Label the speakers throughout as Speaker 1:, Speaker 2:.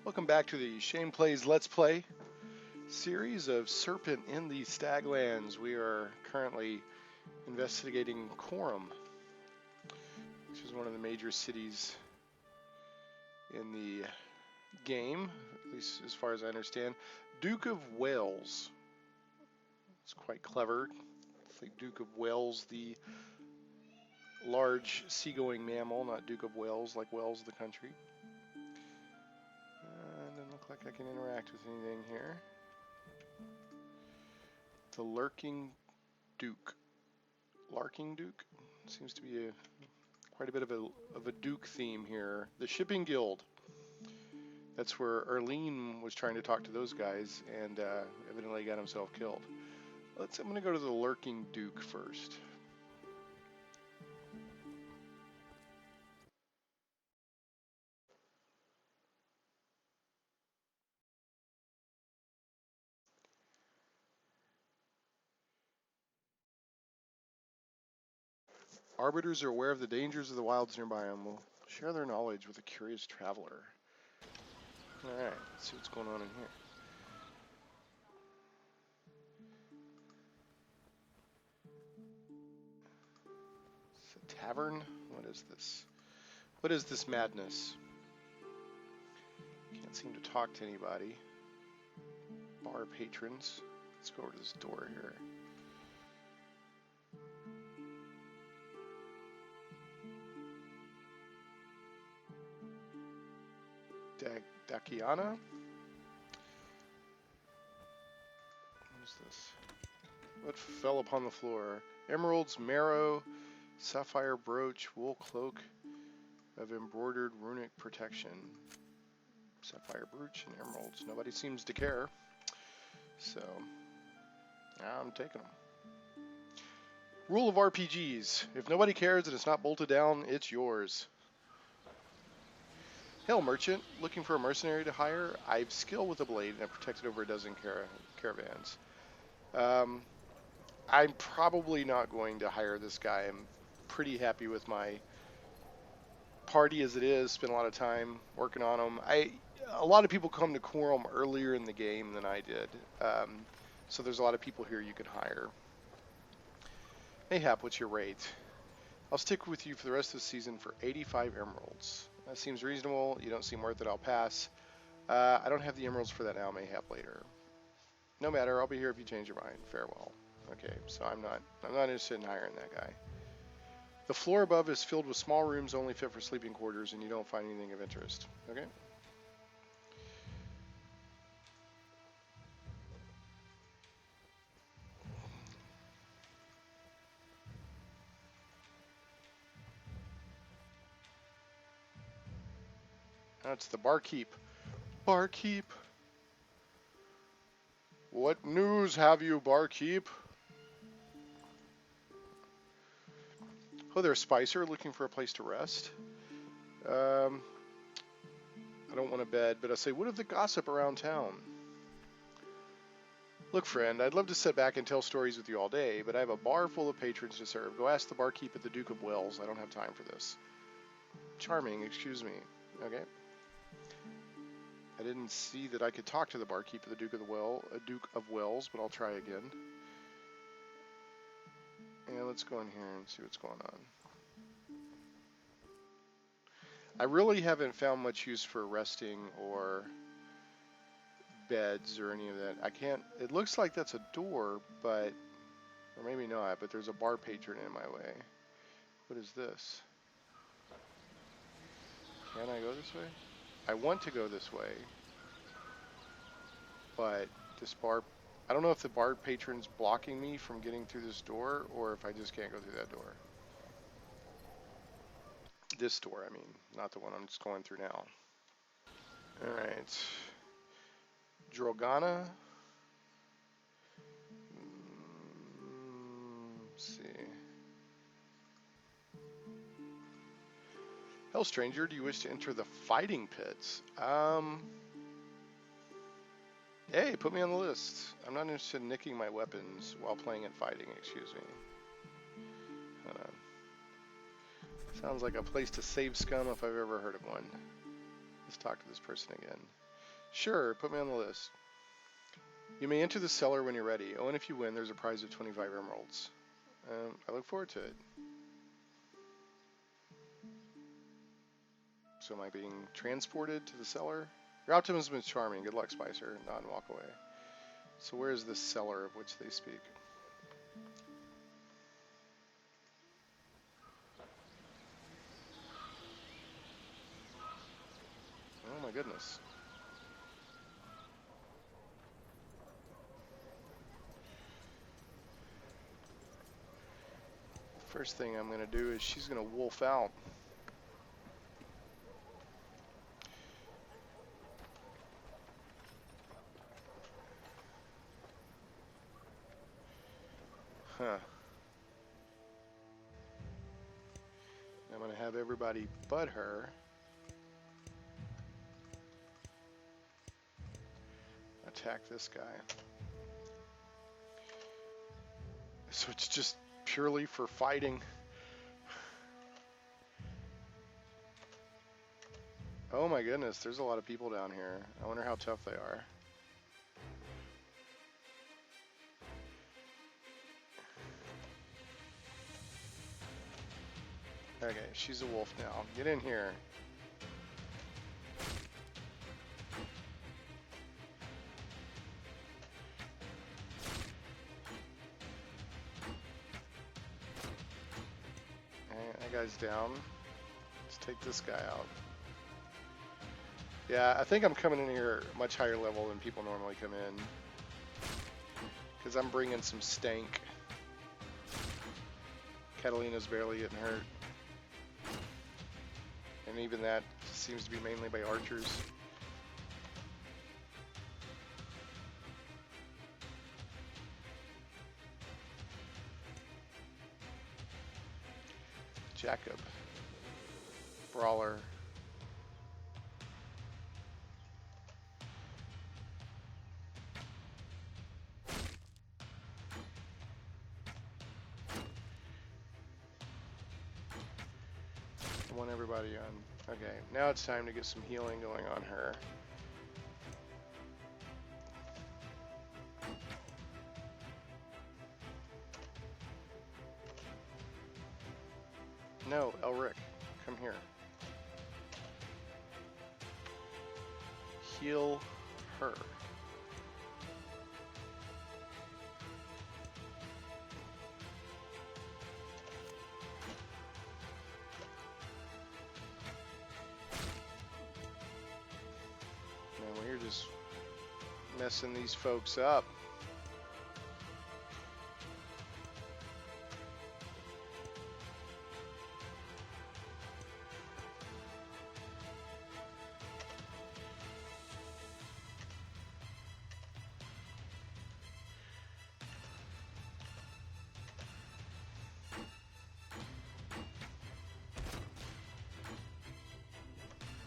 Speaker 1: Welcome back to the Shane Plays Let's Play series of Serpent in the Staglands. We are currently investigating Corem, which is one of the major cities in the game, at least as far as I understand. Duke of Wales. It's quite clever. It's like Duke of Wales, the large seagoing mammal, not Duke of Wales, like Wales the country. Doesn't look like I can interact with anything here. The Lurking Duke. Larking Duke? Seems to be quite a bit of a Duke theme here. The Shipping Guild. That's where Erlene was trying to talk to those guys and evidently got himself killed. I'm going to go to the Lurking Duke first. Arbiters are aware of the dangers of the wilds nearby and will share their knowledge with a curious traveler. Alright, let's see what's going on in here. It's a tavern? What is this? What is this madness? Can't seem to talk to anybody. Bar patrons. Let's go over to this door here. Dakiana? What is this? What fell upon the floor? Emeralds, marrow, sapphire brooch, wool cloak of embroidered runic protection. Sapphire brooch and emeralds. Nobody seems to care. So, I'm taking them. Rule of RPGs. If nobody cares and it's not bolted down, it's yours. Hail, merchant. Looking for a mercenary to hire? I've skill with a blade and I've protected over a dozen caravans. I'm probably not going to hire this guy. I'm pretty happy with my party as it is. Spent a lot of time working on them. A lot of people come to Corem earlier in the game than I did. So there's a lot of people here you can hire. Mayhap, what's your rate? I'll stick with you for the rest of the season for 85 emeralds. That seems reasonable. You don't seem worth it. I'll pass. I don't have the emeralds for that now. Mayhap later. No matter. I'll be here if you change your mind. Farewell. Okay, so I'm not interested in hiring that guy. The floor above is filled with small rooms only fit for sleeping quarters, and you don't find anything of interest. Okay. That's the barkeep. Barkeep. What news have you, barkeep? Oh, there's Spicer looking for a place to rest. I don't want a bed, but I say, what of the gossip around town? Look, friend, I'd love to sit back and tell stories with you all day, but I have a bar full of patrons to serve. Go ask the barkeep at the Duke of Wales. I don't have time for this. Charming, excuse me. Okay. I didn't see that I could talk to the barkeep at the Duke of Wales, but I'll try again. And let's go in here and see what's going on. I really haven't found much use for resting or beds or any of that. I can't, it looks like that's a door, but, or maybe not, but there's a bar patron in my way. What is this? Can I go this way? I want to go this way, but this bar, I don't know if the bar patron's blocking me from getting through this door or if I just can't go through that door. This door, I mean, not the one I'm just going through now. Alright. Drogana. Let's see. Hell, stranger, do you wish to enter the fighting pits? Hey, put me on the list. I'm not interested in nicking my weapons while playing and fighting, excuse me. Hold on. Sounds like a place to save scum if I've ever heard of one. Let's talk to this person again. Sure, put me on the list. You may enter the cellar when you're ready. Oh, and if you win, there's a prize of 25 emeralds. I look forward to it. So am I being transported to the cellar? Your optimism is charming. Good luck, Spicer. Nod and walk away. So where is this cellar of which they speak? Oh my goodness. First thing I'm going to do is she's going to wolf out. Huh. I'm going to have everybody but her. Attack this guy. So it's just purely for fighting. Oh my goodness, there's a lot of people down here. I wonder how tough they are. Okay, she's a wolf now. Get in here. Alright, that guy's down. Let's take this guy out. Yeah, I think I'm coming in here much higher level than people normally come in. Because I'm bringing some stank. Catalina's barely getting hurt. And even that seems to be mainly by archers. Jacob. Brawler. I want everybody on. Okay, now it's time to get some healing going on her. No, Elric, come here. Heal her. Man, we're just messing these folks up.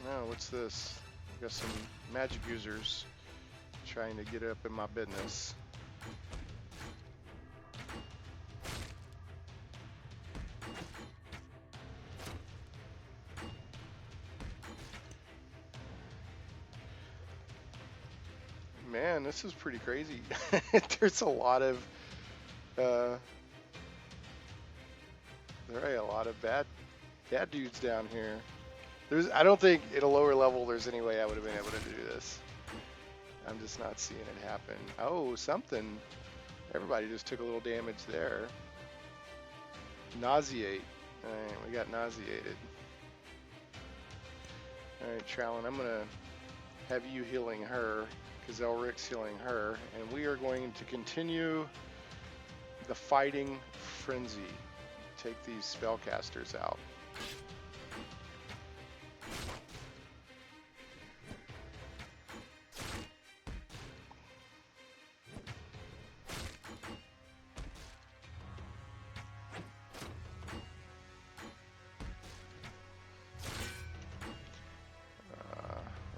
Speaker 1: Oh, what's this? I've got some magic users trying to get up in my business. Man, this is pretty crazy. There's a lot of there are a lot of bad dudes down here. I don't think at a lower level there's any way I would have been able to do this. I'm just not seeing it happen. Oh, something. Everybody just took a little damage there. Nauseate. Alright, we got nauseated. Alright, Trowlin, I'm going to have you healing her, because Elric's healing her, and we are going to continue the fighting frenzy. Take these spellcasters out.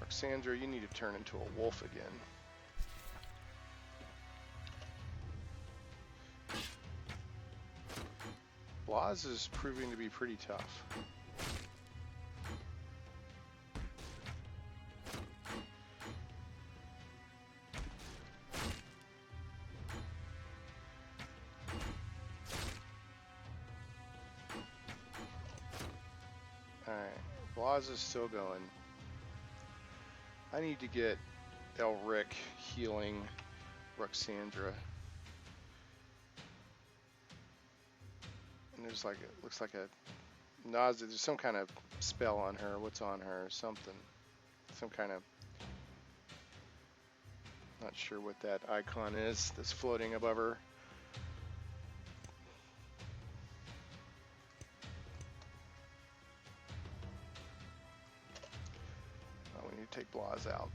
Speaker 1: Sandra, you need to turn into a wolf again. Blas is proving to be pretty tough. Blaz is still going. I need to get Elric healing Ruxandra. And there's like, it looks like a nausea. There's some kind of spell on her. What's on her? Something. Some kind of, not sure what that icon is that's floating above her. Oh, we need to take Blaz out.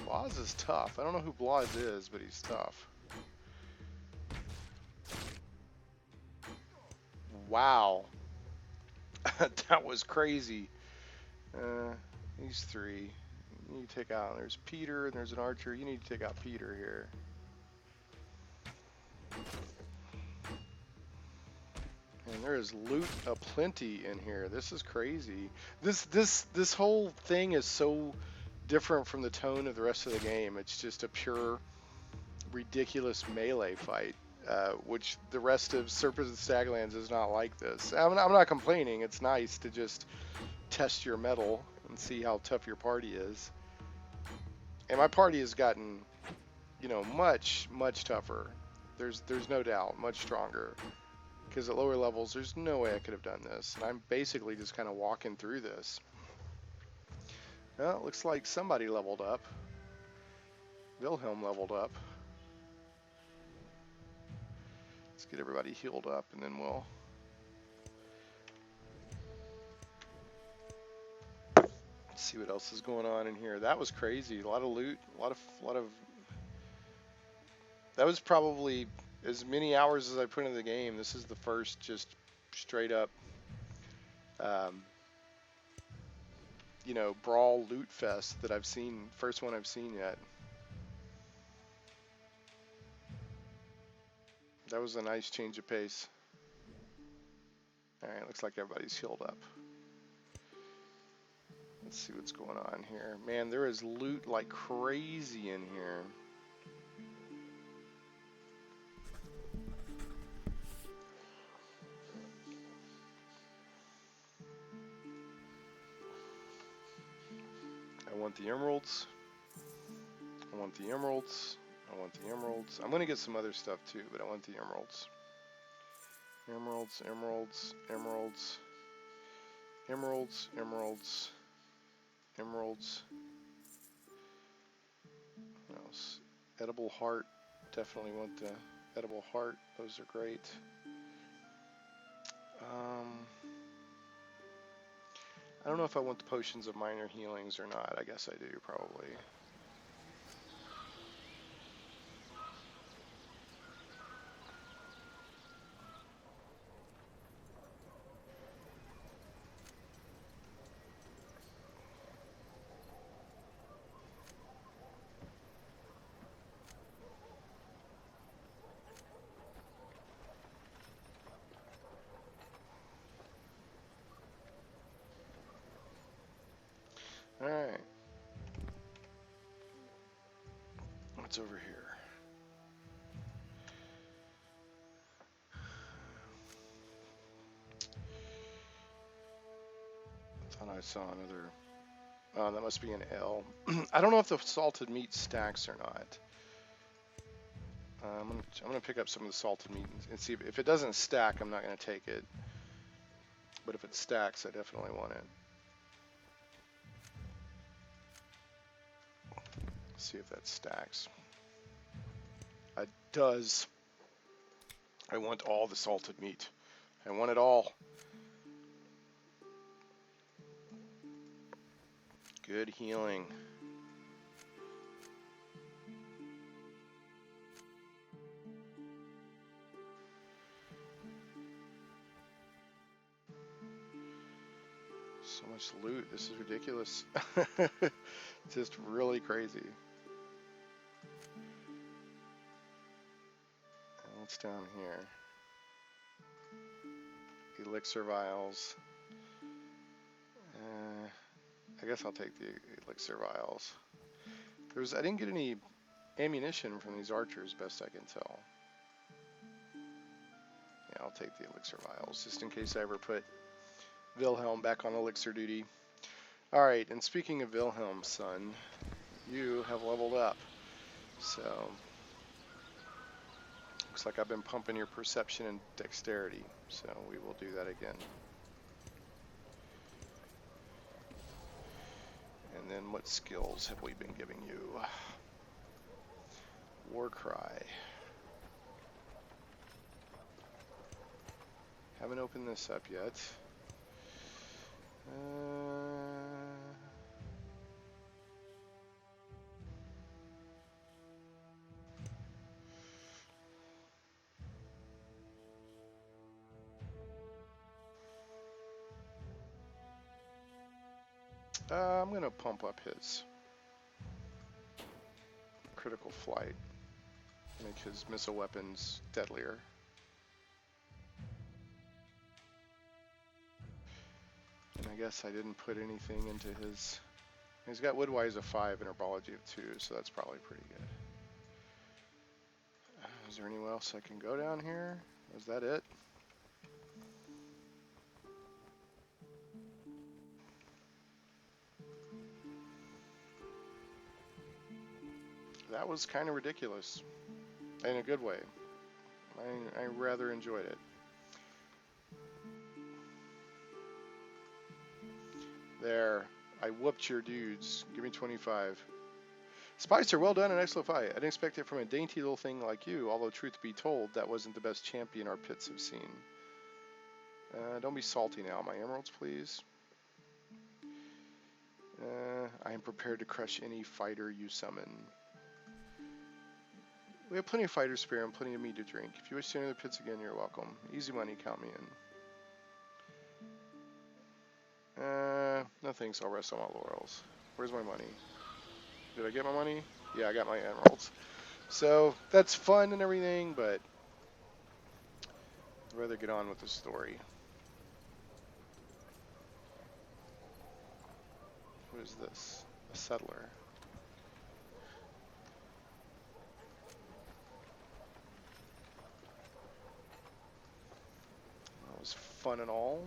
Speaker 1: Blaz is tough. I don't know who Blaz is, but he's tough. Wow. That was crazy. These three. You need to take out. There's Peter, and there's an archer. You need to take out Peter here. And there is loot aplenty in here. This is crazy. This whole thing is so different from the tone of the rest of the game. It's just a pure, ridiculous melee fight, which the rest of Serpent and Staglands is not like this. I'm not complaining. It's nice to just test your mettle and see how tough your party is. And my party has gotten, you know, much tougher. There's no doubt, much stronger. Because at lower levels, there's no way I could have done this. And I'm basically just kind of walking through this. Well, it looks like somebody leveled up. Wilhelm leveled up. Let's get everybody healed up, and then we'll... see what else is going on in here. That was crazy. A lot of loot. A lot of... That was probably as many hours as I put into the game. This is the first just straight up, you know, brawl loot fest that I've seen. First one I've seen yet. That was a nice change of pace. Alright, looks like everybody's healed up. Let's see what's going on here. Man, there is loot like crazy in here. I want the emeralds. I want the emeralds. I want the emeralds. I'm going to get some other stuff too, but I want the emeralds. Emeralds, emeralds, emeralds. Emeralds, emeralds. Emeralds. What else? Edible heart. Definitely want the edible heart. Those are great. I don't know if I want the potions of minor healings or not. I guess I do, probably. Alright. What's over here? I thought I saw another... Oh, that must be an L. I don't know if the salted meat stacks or not. I'm gonna pick up some of the salted meat and see if it doesn't stack. I'm not gonna take it. But if it stacks, I definitely want it. See if that stacks. It does. I want all the salted meat. I want it all. Good healing. So much loot. This is ridiculous. Just really crazy. And what's down here? Elixir vials. I guess I'll take the elixir vials. I didn't get any ammunition from these archers, best I can tell. Yeah, I'll take the elixir vials, just in case I ever put Wilhelm back on elixir duty. Alright, and speaking of Wilhelm, son, you have leveled up. So, looks like I've been pumping your perception and dexterity, so we will do that again. And then what skills have we been giving you? War cry. Haven't opened this up yet. I'm going to pump up his critical flight, make his missile weapons deadlier. And I guess I didn't put anything into his... He's got Woodwise of 5 and Herbology of 2, so that's probably pretty good. Is there anywhere else I can go down here? Is that it? That was kind of ridiculous, in a good way. I rather enjoyed it. There, I whooped your dudes. Give me 25. Spicer, well done, an excellent fight. I didn't expect it from a dainty little thing like you, although truth be told, that wasn't the best champion our pits have seen. Don't be salty now. My emeralds, please. I am prepared to crush any fighter you summon. We have plenty of fighters spare and plenty of meat to drink. If you wish to enter the pits again, you're welcome. Easy money, count me in. No thanks, I'll rest on my laurels. Where's my money? Did I get my money? Yeah, I got my emeralds. So, that's fun and everything, but I'd rather get on with the story. What is this? A settler. That was fun and all.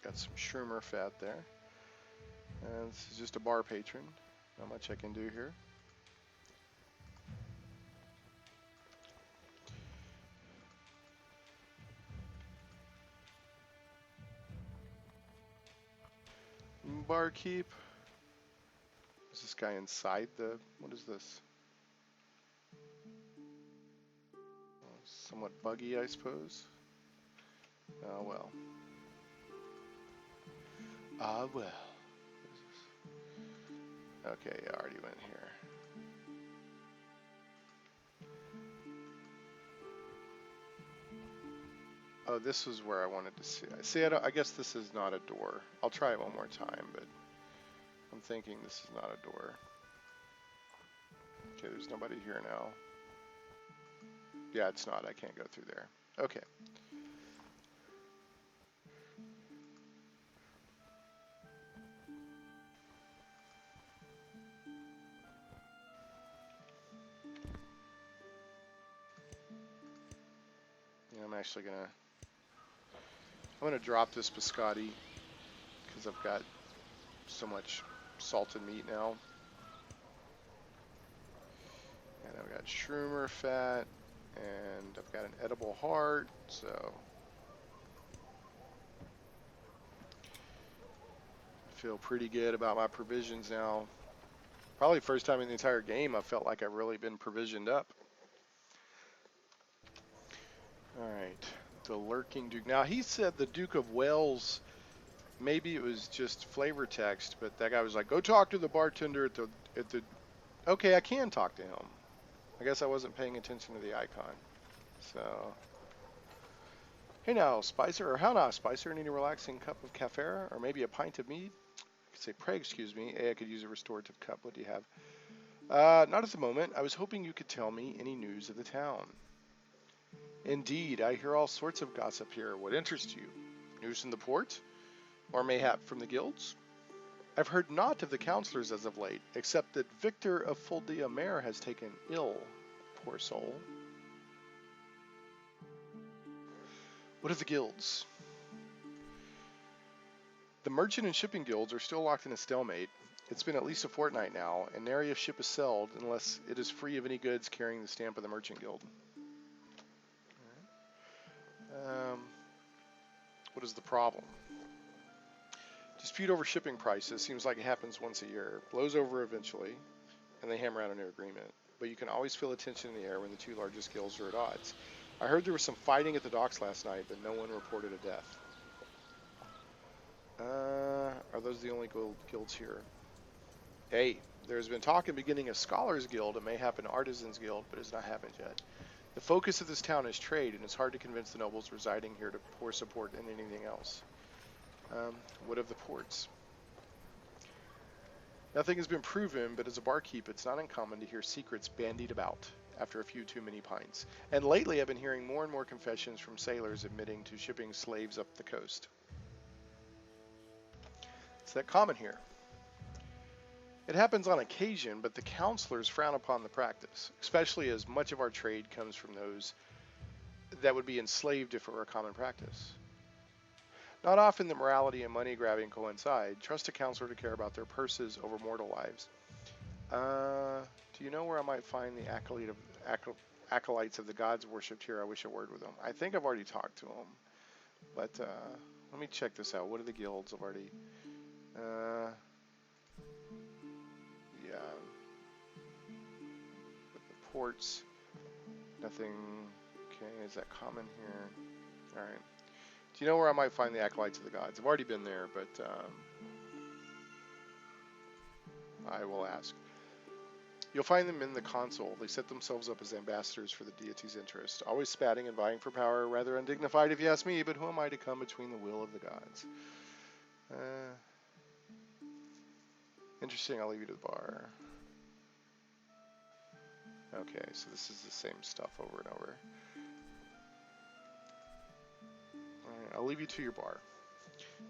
Speaker 1: Got some shroomer fat there. And this is just a bar patron. Not much I can do here. Barkeep. Is this guy inside the... What is this? Somewhat buggy, I suppose. Oh well. Ah well. Okay, I already went here. Oh, this was where I wanted to see. I guess this is not a door. I'll try it one more time, but I'm thinking this is not a door. Okay, there's nobody here now. Yeah, it's not. I can't go through there. Okay. Yeah, I'm gonna drop this biscotti because I've got so much salted meat now. And I've got shroomer fat, and I've got an edible heart, so I feel pretty good about my provisions now. Probably the first time in the entire game I felt like I've really been provisioned up. Alright, the Lurking Duke. Now he said the Duke of Wales, maybe it was just flavor text, but that guy was like, go talk to the bartender at the... Okay, I can talk to him. I guess I wasn't paying attention to the icon. So, hey now, Spicer, or how now, Spicer, need a relaxing cup of cafe, or maybe a pint of mead? I could say, pray excuse me. Hey, I could use a restorative cup. What do you have? Not at the moment. I was hoping you could tell me any news of the town. Indeed, I hear all sorts of gossip here. What interests you? News from the port? Or mayhap from the guilds? I've heard naught of the counselors as of late, except that Victor of Fuldia Mare has taken ill. Poor soul. What of the guilds? The merchant and shipping guilds are still locked in a stalemate. It's been at least a fortnight now, and nary a ship is sailed unless it is free of any goods carrying the stamp of the merchant guild. What is the problem? Dispute over shipping prices seems like it happens once a year, blows over eventually, and they hammer out a new agreement. But you can always feel a tension in the air when the two largest guilds are at odds. I heard there was some fighting at the docks last night, but no one reported a death. Are those the only guilds here? Hey, there's been talk of beginning a scholars guild. It may happen artisans guild, but it's not happened yet. The focus of this town is trade, and it's hard to convince the nobles residing here to pour support in anything else. What of the ports? Nothing has been proven, but as a barkeep, it's not uncommon to hear secrets bandied about after a few too many pints. And lately, I've been hearing more and more confessions from sailors admitting to shipping slaves up the coast. Is that common here? It happens on occasion, but the counselors frown upon the practice, especially as much of our trade comes from those that would be enslaved if it were a common practice. Not often the morality and money grabbing coincide. Trust a counselor to care about their purses over mortal lives. Do you know where I might find the acolytes of the gods worshipped here? I wish a word with them. I think I've already talked to them, but let me check this out. What are the guilds? I've already... yeah. With the ports, nothing. Okay, is that common here? Alright. Do you know where I might find the acolytes of the gods? I've already been there, but I will ask. You'll find them in the console. They set themselves up as ambassadors for the deity's interest, always spatting and vying for power, rather undignified if you ask me, but who am I to come between the will of the gods? Interesting, I'll leave you to the bar. Okay, so this is the same stuff over and over. Alright, I'll leave you to your bar.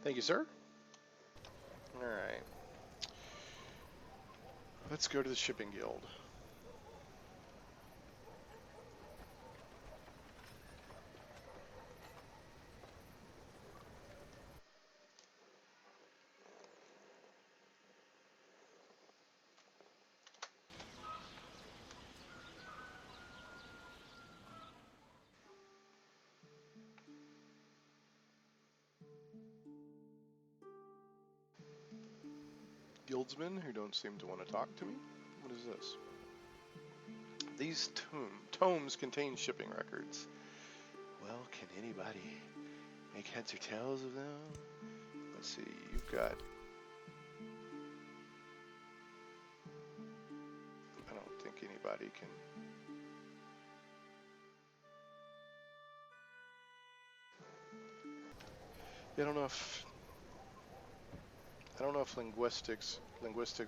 Speaker 1: Thank you, sir. Alright. Let's go to the shipping guild. Guildsmen who don't seem to want to talk to me? What is this? These tomes contain shipping records. Well, can anybody make heads or tails of them? Let's see, you've got... I don't think anybody can... I don't know if linguistics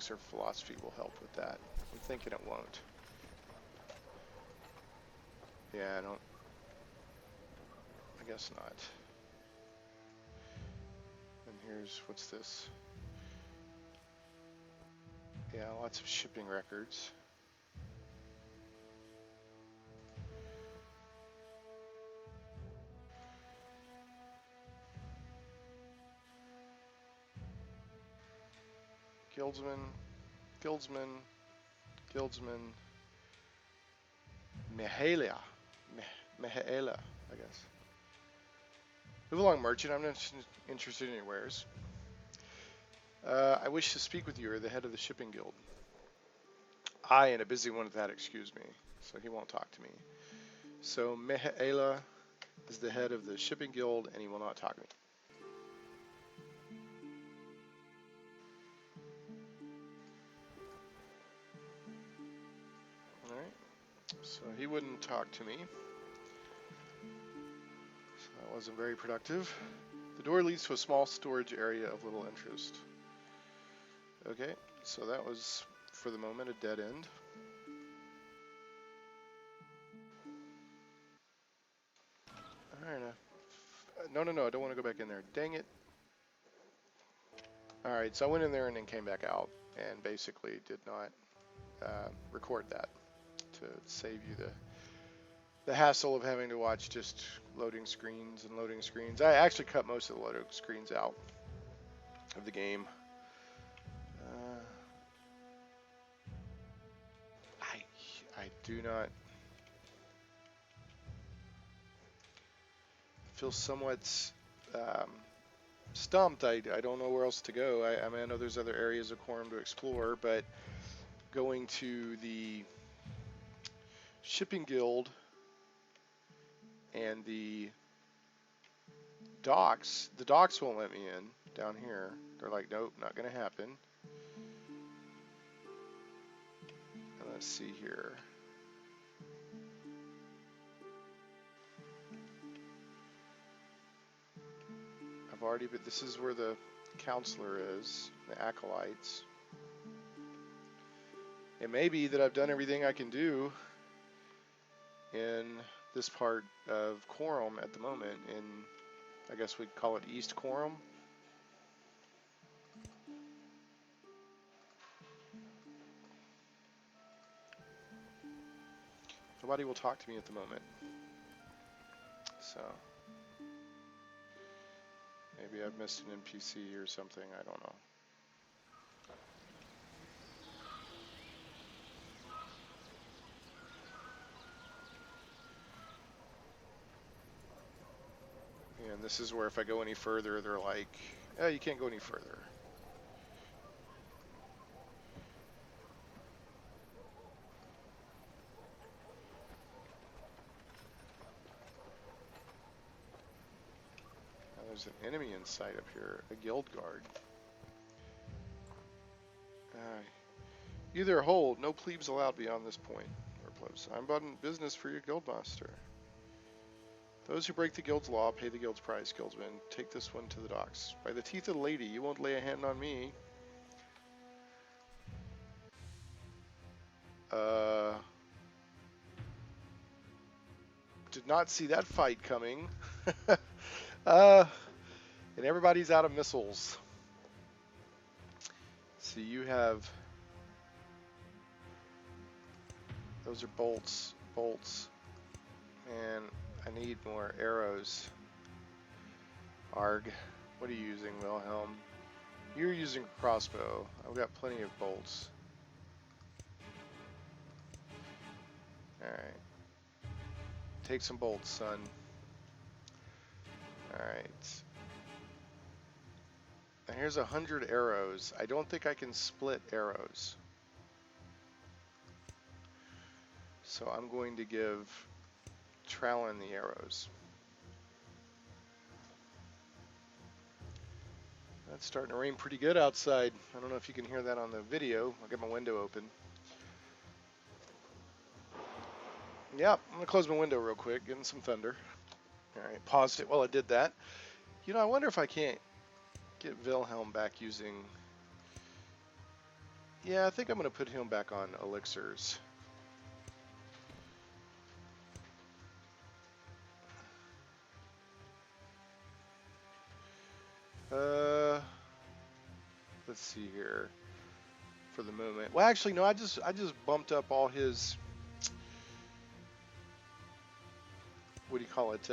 Speaker 1: or philosophy will help with that. I'm thinking it won't. Yeah, I guess not. And here's, what's this? Yeah, lots of shipping records. Guildsman, Necholai, I guess. Move along, merchant. I'm not interested in your wares. I wish to speak with you, or the head of the shipping guild. I am a busy one at that, excuse me. So he won't talk to me. So Necholai is the head of the shipping guild, and he will not talk to me. So he wouldn't talk to me. So that wasn't very productive. The door leads to a small storage area of little interest. Okay, so that was, for the moment, a dead end. Alright, no, I don't want to go back in there. Dang it. Alright, so I went in there and then came back out, and basically did not record that to save you the hassle of having to watch just loading screens and loading screens. I actually cut most of the loading screens out of the game. I do not feel somewhat stumped. I don't know where else to go. I mean, I know there's other areas of Corem to explore, but going to the shipping guild and the docks won't let me in down here. They're like, nope, not gonna happen. And let's see here. I've already, but this is where the counselor is, the acolytes. It may be that I've done everything I can do in this part of Corem at the moment, in, I guess we'd call it East Corem. Nobody will talk to me at the moment. So, maybe I've missed an NPC or something, I don't know. And this is where if I go any further, they're like, oh, you can't go any further. Now there's an enemy in sight up here, a guild guard. Either hold, no plebes allowed beyond this point. Or plebs. I'm about business for your guildmaster. Those who break the guild's law pay the guild's price, guildsmen. Take this one to the docks. By the teeth of the lady, you won't lay a hand on me. Did not see that fight coming. And everybody's out of missiles. So you have... Those are bolts. And I need more arrows. Arg. What are you using, Wilhelm? You're using a crossbow. I've got plenty of bolts. Alright. Take some bolts, son. Alright. Now here's 100 arrows. I don't think I can split arrows. So I'm going to give Trallin the arrows. It's starting to rain pretty good outside. I don't know if you can hear that on the video. I'll get my window open. Yep, I'm gonna close my window real quick, getting some thunder. Alright, paused it while I did that. You know, I wonder if I can't get Wilhelm back using... Yeah, I think I'm gonna put him back on elixirs. Let's see here. For the moment. Well, actually, no. I just bumped up all his. What do you call it?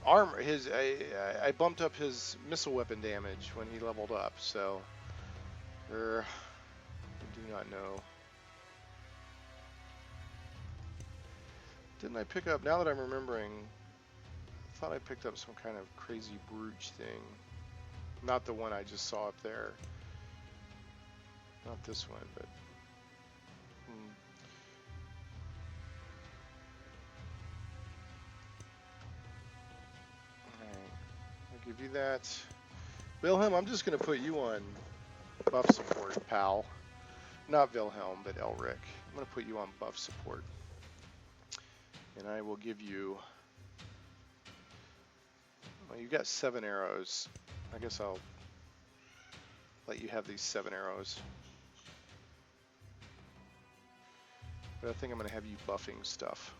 Speaker 1: Armor. I bumped up his missile weapon damage when he leveled up. So, I do not know. Didn't I pick up? Now that I'm remembering. I thought I picked up some kind of crazy brooch thing. Not the one I just saw up there. Not this one, but... Alright. I'll give you that. Wilhelm, I'm just going to put you on buff support, pal. not Wilhelm, but Elric. I'm going to put you on buff support. And I will give you... Well, you got 7 arrows. I guess I'll let you have these 7 arrows. But I think I'm going to have you buffing stuff.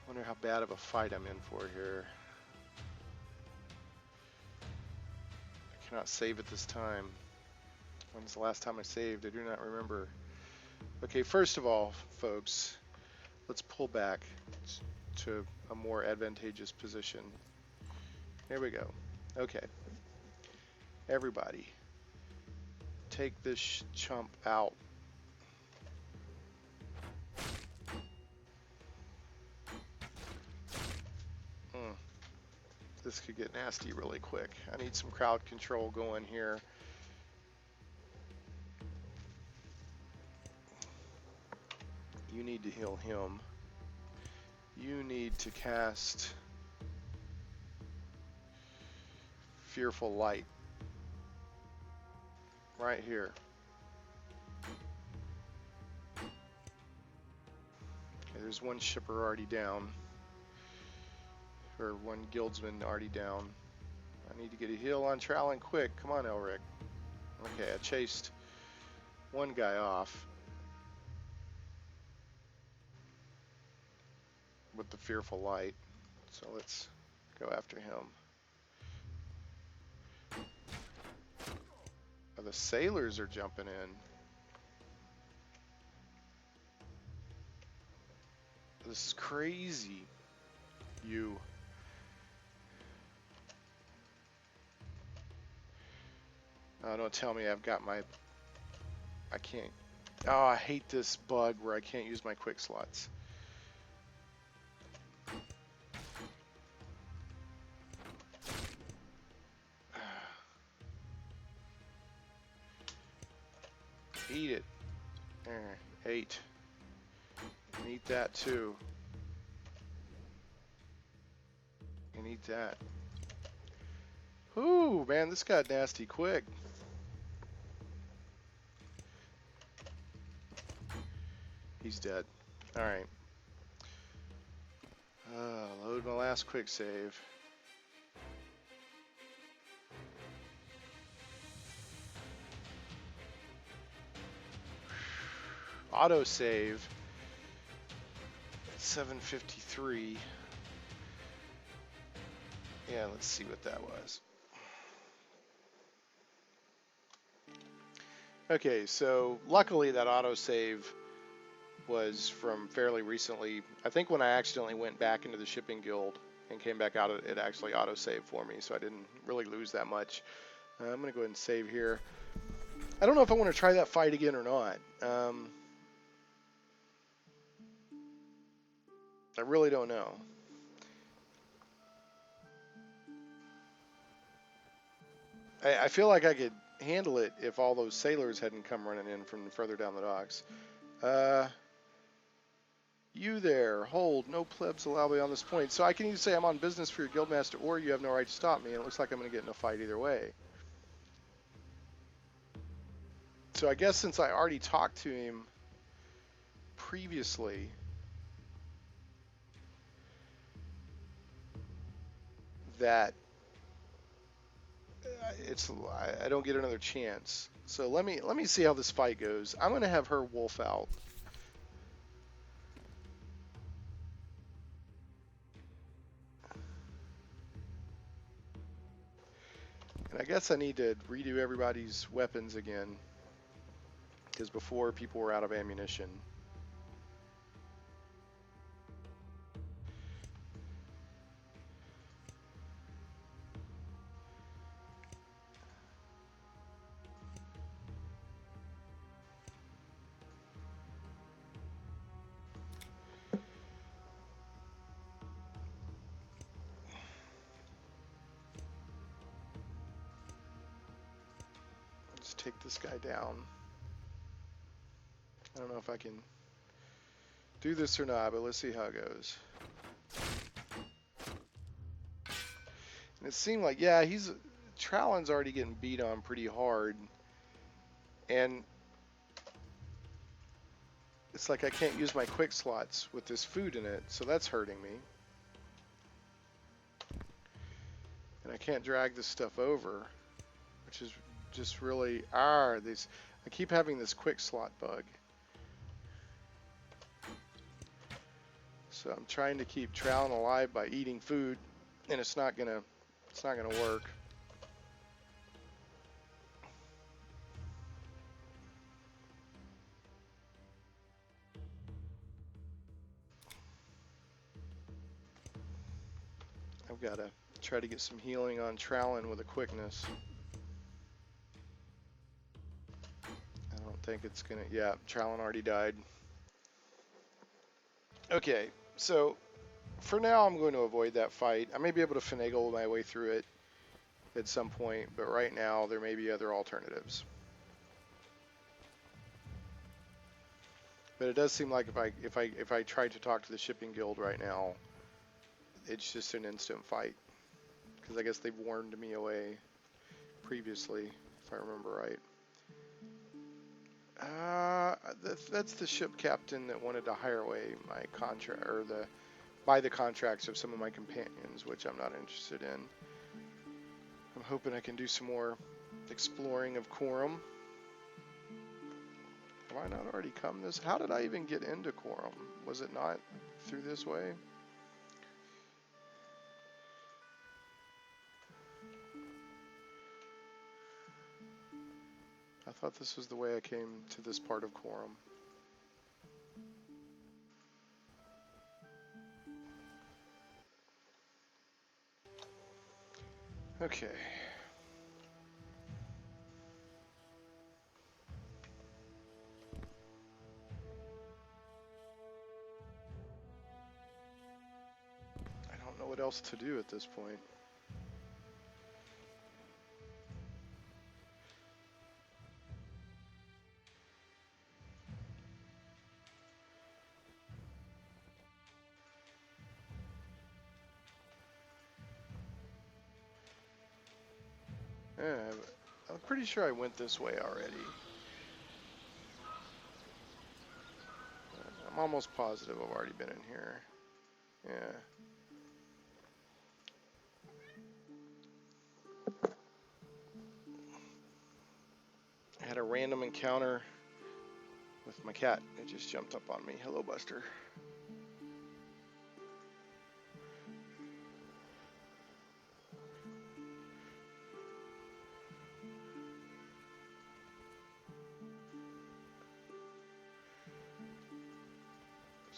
Speaker 1: Wonder how bad of a fight I'm in for here. I cannot save at this time. When's the last time I saved? I do not remember. Okay, first of all, folks, let's pull back to a more advantageous position. Here we go. Okay. Everybody, take this chump out. This could get nasty really quick. I need some crowd control going here. You need to heal him. You need to cast Fearful Light right here. Okay, there's one shipper already down. Or one guildsman already down. I need to get a heal on Trowling quick. Come on, Elric. Okay, I chased one guy off with the Fearful Light. So let's go after him. Oh, the sailors are jumping in. This is crazy. You. Oh, don't tell me I've got my... I can't... Oh, I hate this bug where I can't use my quick slots. Eat it. There, 8. And eat that too. And eat that. Ooh, man, this got nasty quick. He's dead. Alright. Load my last quick save. Auto save. 753. Yeah, let's see what that was. Okay, so luckily that autosave was from fairly recently. I think when I accidentally went back into the shipping guild and came back out, it actually autosaved for me, so I didn't really lose that much. I'm going to go ahead and save here. I don't know if I want to try that fight again or not. I really don't know. I feel like I could handle it if all those sailors hadn't come running in from further down the docks. You there, hold, no plebs allowed beyond this point. So I can either say I'm on business for your guildmaster, or you have no right to stop me, and it looks like I'm going to get in a fight either way. So I guess since I already talked to him previously, that I don't get another chance. So let me see how this fight goes. I'm going to have her wolf out. And I guess I need to redo everybody's weapons again, because before people were out of ammunition. Take this guy down. I don't know if I can do this or not, but let's see how it goes. And it seemed like, yeah, Trowlin's already getting beat on pretty hard, and it's like I can't use my quick slots with this food in it, so that's hurting me. And I can't drag this stuff over, which is just really, I keep having this quick slot bug. So I'm trying to keep Trowlin alive by eating food, and it's not gonna work. I've got to try to get some healing on Trowlin with a quickness. I don't think it's gonna, yeah, Trowlin already died. Okay, so for now I'm going to avoid that fight. I may be able to finagle my way through it at some point, but right now there may be other alternatives. But it does seem like if I try to talk to the shipping guild right now, it's just an instant fight. Because I guess they've warned me away previously, if I remember right. That's the ship captain that wanted to hire away my contract, or buy the contracts of some of my companions, which I'm not interested in. I'm hoping I can do some more exploring of Corem. Have I not already come this? How did I even get into Corem? Was it not through this way? I thought this was the way I came to this part of Corem. Okay. I don't know what else to do at this point. Yeah, I'm pretty sure I went this way already. I'm almost positive I've already been in here. Yeah. I had a random encounter with my cat. It just jumped up on me. Hello, Buster.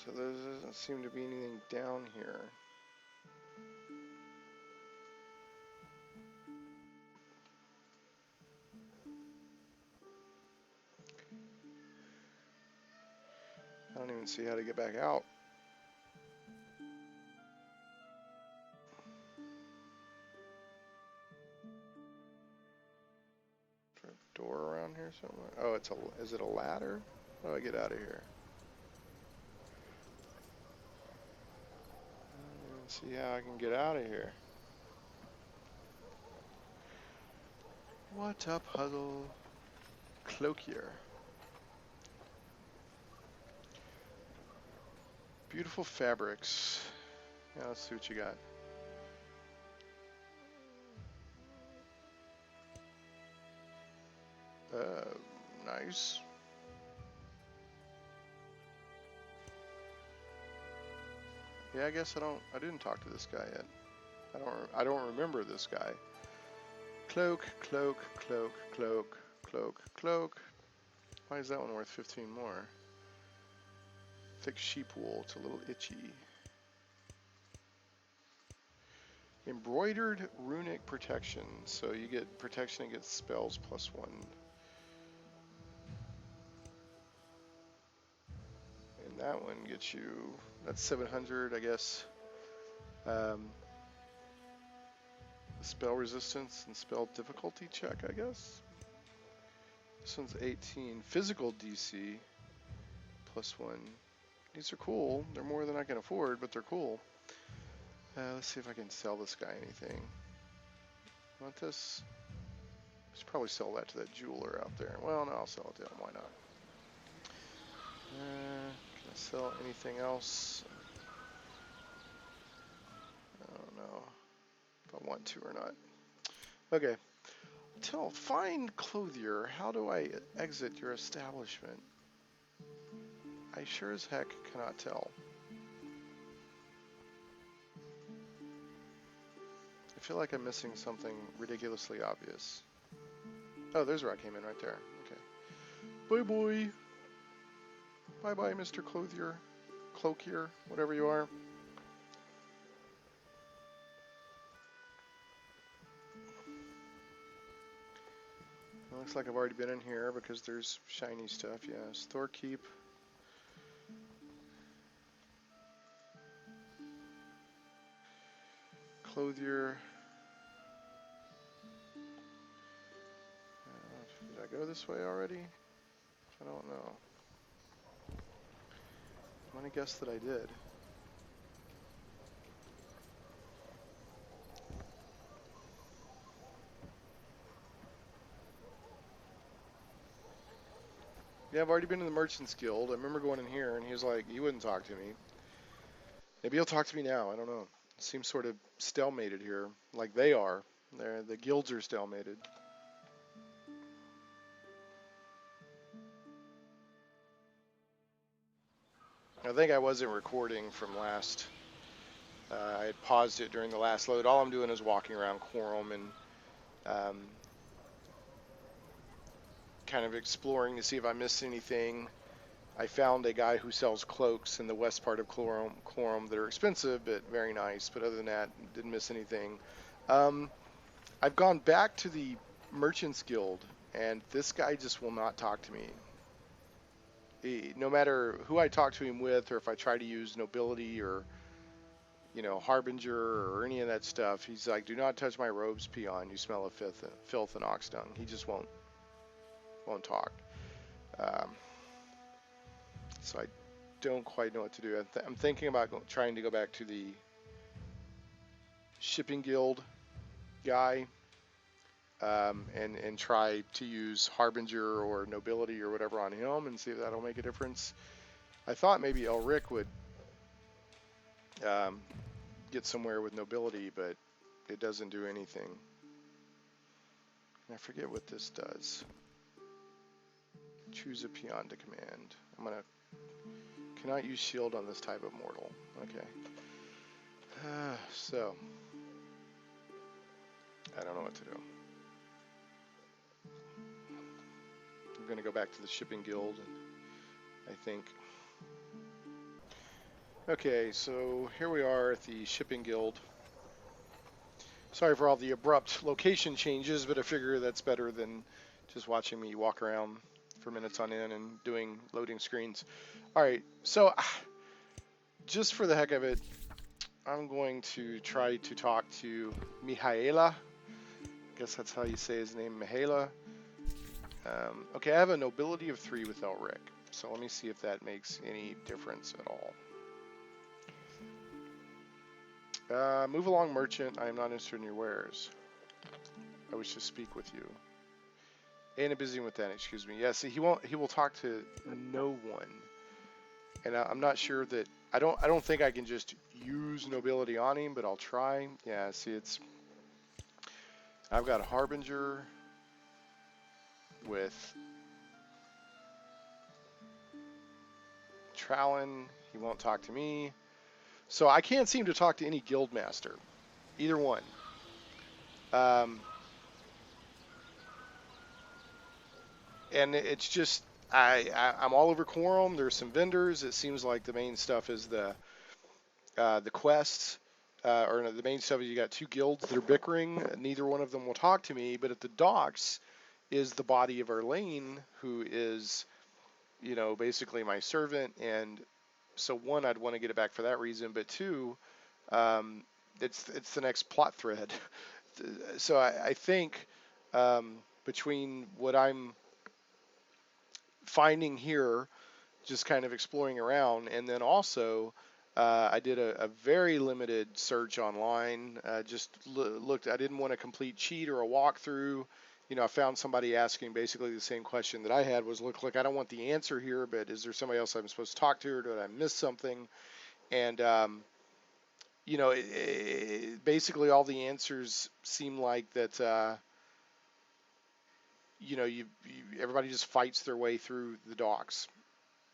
Speaker 1: So there doesn't seem to be anything down here. I don't even see how to get back out. Is there a door around here somewhere? Oh, is it a ladder? How do I get out of here? I don't even see how I can get out of here. What a puzzle. Cloakier. Beautiful fabrics. Yeah, let's see what you got. Nice. Yeah, I guess I didn't talk to this guy yet. I don't remember this guy. Cloak, cloak, cloak, cloak, cloak, cloak. Why is that one worth 15 more? Thick sheep wool, it's a little itchy. Embroidered runic protection, so you get protection against spells +1. And that one gets you, that's 700, I guess. Spell resistance and spell difficulty check, I guess. This one's 18. Physical DC +1. These are cool. They're more than I can afford, but they're cool. Let's see if I can sell this guy anything. Want this? I should probably sell that to that jeweler out there. Well, no, I'll sell it to him. Why not? Can I sell anything else? I don't know if I want to or not. Okay. Find clothier. How do I exit your establishment? I sure as heck cannot tell. I feel like I'm missing something ridiculously obvious. Oh, there's where I came in right there. Okay. Bye-bye. Bye-bye, Mr. Clothier. Cloakier, whatever you are. It looks like I've already been in here because there's shiny stuff. Yes, Thorkeep. Clothier. Did I go this way already? I don't know. I'm gonna guess that I did. Yeah, I've already been in the Merchants Guild. I remember going in here and he was like, he wouldn't talk to me. Maybe he'll talk to me now. I don't know. It seems sort of stalemated here, like they are. The guilds are stalemated. I think I wasn't recording from last. I had paused it during the last load. All I'm doing is walking around Corem and kind of exploring to see if I missed anything. I found a guy who sells cloaks in the west part of Corem that are expensive but very nice. But other than that, didn't miss anything. I've gone back to the Merchants Guild, and this guy just will not talk to me. No matter who I talk to him with, or if I try to use nobility or, you know, harbinger or any of that stuff, he's like, "Do not touch my robes, peon. You smell of filth and ox dung." He just won't talk. So I don't quite know what to do. I'm thinking about trying to go back to the shipping guild guy and try to use harbinger or nobility or whatever on him and see if that'll make a difference. I thought maybe Elric would get somewhere with nobility, but it doesn't do anything. I forget what this does. Choose a peon to command. Cannot use shield on this type of mortal. Okay. So, I don't know what to do. I'm going to go back to the shipping guild, I think. Okay, so here we are at the shipping guild. Sorry for all the abrupt location changes, but I figure that's better than just watching me walk around for minutes on end and doing loading screens. All right, so just for the heck of it, I'm going to try to talk to Mihaela. I guess that's how you say his name, Mihaela. Okay, I have a nobility of 3 with Elric, so let me see if that makes any difference at all. Move along, merchant. I am not interested in your wares. I wish to speak with you. Ain't busy with that, excuse me. Yeah, see, he will talk to no one. And I'm not sure that, I don't think I can just use nobility on him, but I'll try. Yeah, see, I've got a harbinger with Trallin. He won't talk to me. So I can't seem to talk to any guildmaster, either one. And it's just, I'm all over Corem. There's some vendors. It seems like the main stuff is the quests, or no, the main stuff is you got 2 guilds that are bickering. Neither one of them will talk to me. But at the docks is the body of Erlane, who is, you know, basically my servant. And so 1, I'd want to get it back for that reason. But 2, it's the next plot thread. So I think between what I'm finding here, just kind of exploring around, and then also I did a very limited search online. Just looked. I didn't want a complete cheat or a walkthrough. You know, I found somebody asking basically the same question that I had was, look, I don't want the answer here, but is there somebody else I'm supposed to talk to, or did I miss something? And you know, basically all the answers seem like that. You know, everybody just fights their way through the docks.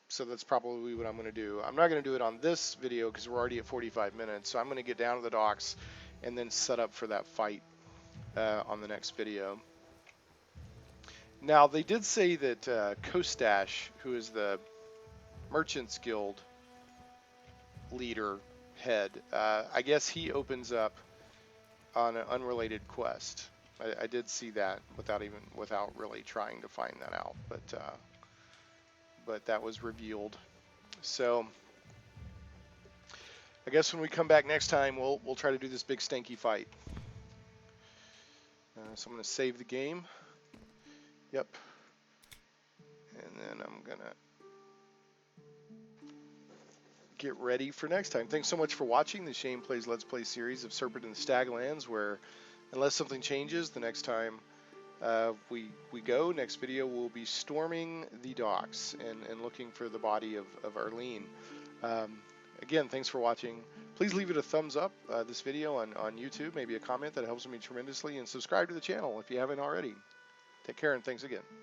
Speaker 1: So that's probably what I'm going to do. I'm not going to do it on this video because we're already at 45 minutes. So I'm going to get down to the docks and then set up for that fight on the next video. Now, they did say that Kostash, who is the Merchants Guild leader head, I guess he opens up on an unrelated quest. I did see that without really trying to find that out, but that was revealed. So I guess when we come back next time, we'll try to do this big stanky fight. So I'm going to save the game. Yep. And then I'm going to get ready for next time. Thanks so much for watching the Shane Plays Let's Play series of Serpent and Staglands, where unless something changes, the next time we go, next video, we'll be storming the docks and looking for the body of Arlene. Again, thanks for watching. Please leave it a thumbs up, this video on YouTube, maybe a comment, that helps me tremendously, and subscribe to the channel if you haven't already. Take care and thanks again.